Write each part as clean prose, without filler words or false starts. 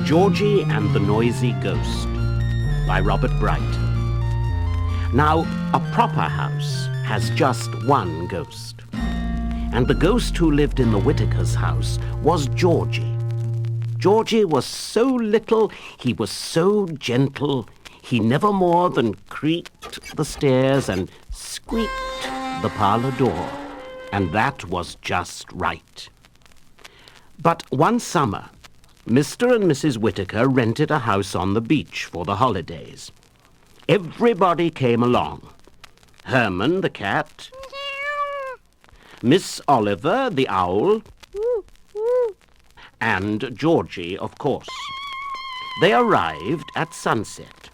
Georgie and the Noisy Ghost by Robert Bright. Now, a proper house has just one ghost. And the ghost who lived in the Whitakers' house was Georgie. Georgie was so little, he was so gentle, he never more than creaked the stairs and squeaked the parlor door. And that was just right. But one summer, Mr. and Mrs. Whitaker rented a house on the beach for the holidays. Everybody came along. Herman, the cat, Miss Oliver, the owl, and Georgie, of course. They arrived at sunset.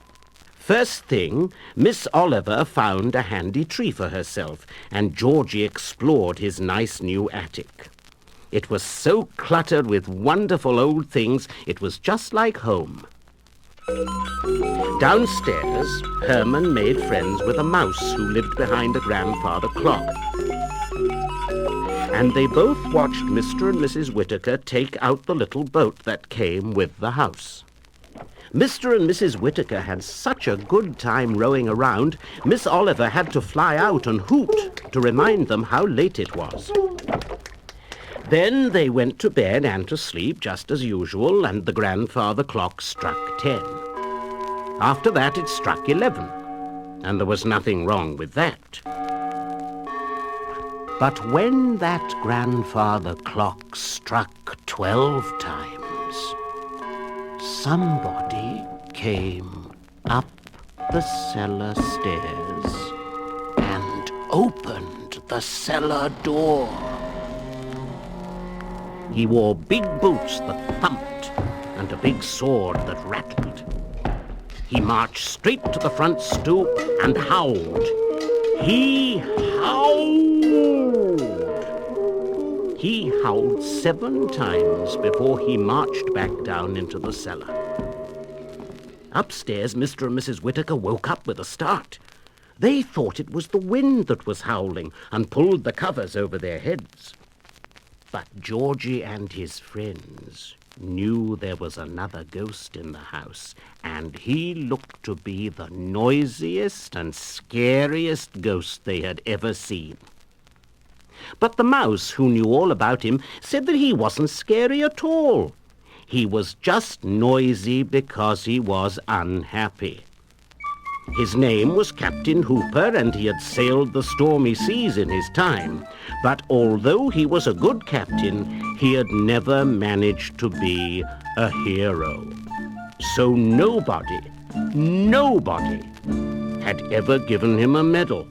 First thing, Miss Oliver found a handy tree for herself, and Georgie explored his nice new attic. It was so cluttered with wonderful old things, it was just like home. Downstairs, Herman made friends with a mouse who lived behind a grandfather clock. And they both watched Mr. and Mrs. Whitaker take out the little boat that came with the house. Mr. and Mrs. Whitaker had such a good time rowing around, Miss Oliver had to fly out and hoot to remind them how late it was. Then they went to bed and to sleep just as usual, and the grandfather clock struck 10. After that it struck 11, and there was nothing wrong with that. But when that grandfather clock struck 12 times, somebody came up the cellar stairs and opened the cellar door. He wore big boots that thumped and a big sword that rattled. He marched straight to the front stoop and howled. He howled! He howled 7 times before he marched back down into the cellar. Upstairs, Mr. and Mrs. Whitaker woke up with a start. They thought it was the wind that was howling and pulled the covers over their heads. But Georgie and his friends knew there was another ghost in the house, and he looked to be the noisiest and scariest ghost they had ever seen. But the mouse, who knew all about him, said that he wasn't scary at all. He was just noisy because he was unhappy. His name was Captain Hooper, and he had sailed the stormy seas in his time. But although he was a good captain, he had never managed to be a hero. So nobody had ever given him a medal.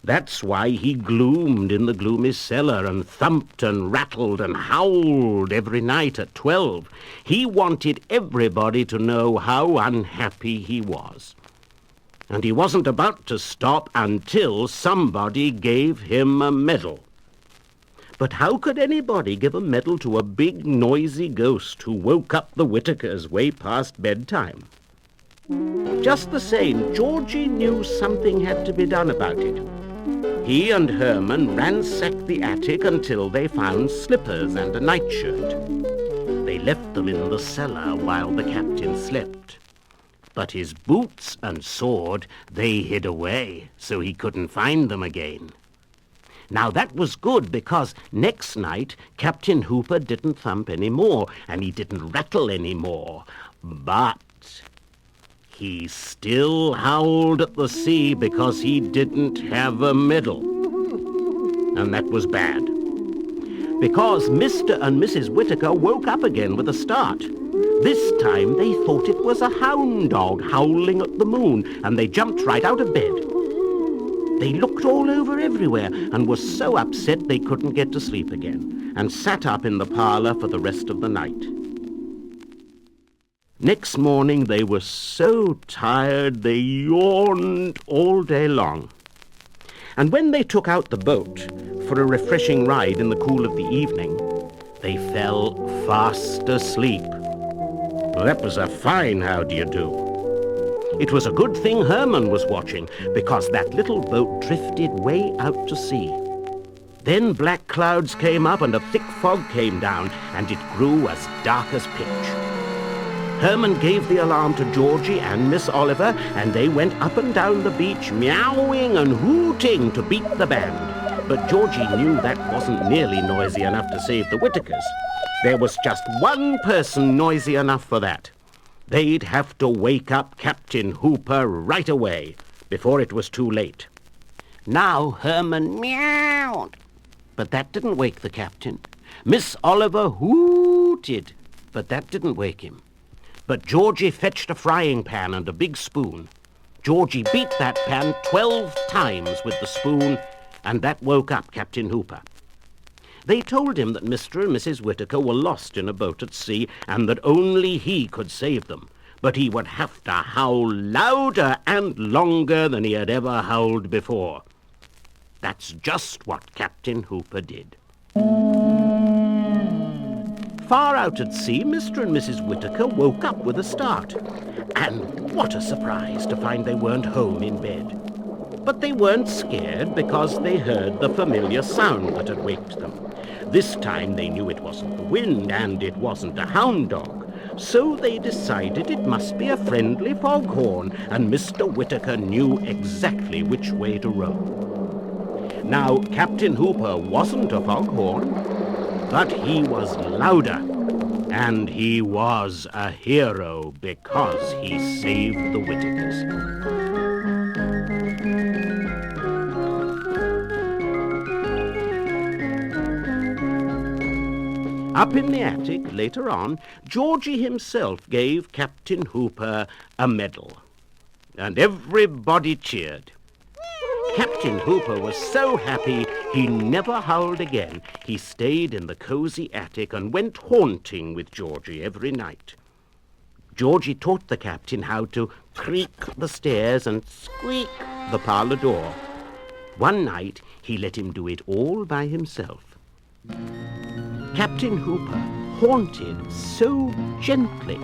That's why he gloomed in the gloomy cellar and thumped and rattled and howled every night at 12. He wanted everybody to know how unhappy he was. And he wasn't about to stop until somebody gave him a medal. But how could anybody give a medal to a big, noisy ghost who woke up the Whitakers way past bedtime? Just the same, Georgie knew something had to be done about it. He and Herman ransacked the attic until they found slippers and a nightshirt. They left them in the cellar while the captain slept. But his boots and sword, they hid away, so he couldn't find them again. Now that was good, because next night Captain Hooper didn't thump any more, and he didn't rattle any more. But he still howled at the sea because he didn't have a medal. And that was bad, because Mr. and Mrs. Whitaker woke up again with a start. This time they thought it was a hound dog howling at the moon, and they jumped right out of bed. They looked all over everywhere and were so upset they couldn't get to sleep again, and sat up in the parlor for the rest of the night. Next morning they were so tired they yawned all day long. And when they took out the boat for a refreshing ride in the cool of the evening, they fell fast asleep. That was a fine how do you do. It was a good thing Herman was watching, because that little boat drifted way out to sea. Then black clouds came up and a thick fog came down, and it grew as dark as pitch. Herman gave the alarm to Georgie and Miss Oliver, and they went up and down the beach, meowing and hooting to beat the band. But Georgie knew that wasn't nearly noisy enough to save the Whittakers. There was just one person noisy enough for that. They'd have to wake up Captain Hooper right away, before it was too late. Now Herman meowed, but that didn't wake the captain. Miss Oliver hooted, but that didn't wake him. But Georgie fetched a frying pan and a big spoon. Georgie beat that pan 12 times with the spoon, and that woke up Captain Hooper. They told him that Mr. and Mrs. Whittaker were lost in a boat at sea, and that only he could save them. But he would have to howl louder and longer than he had ever howled before. That's just what Captain Hooper did. Far out at sea, Mr. and Mrs. Whittaker woke up with a start. And what a surprise to find they weren't home in bed. But they weren't scared because they heard the familiar sound that had waked them. This time they knew it wasn't the wind and it wasn't a hound dog. So they decided it must be a friendly foghorn, and Mr. Whittaker knew exactly which way to row. Now, Captain Hooper wasn't a foghorn, but he was louder, and he was a hero because he saved the Whittakers. Up in the attic, later on, Georgie himself gave Captain Hooper a medal, and everybody cheered. Captain Hooper was so happy he never howled again. He stayed in the cozy attic and went haunting with Georgie every night. Georgie taught the captain how to creak the stairs and squeak the parlour door. One night he let him do it all by himself. Captain Hooper haunted so gently,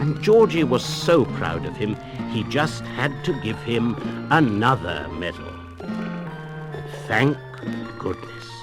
and Georgie was so proud of him, he just had to give him another medal. Thank goodness.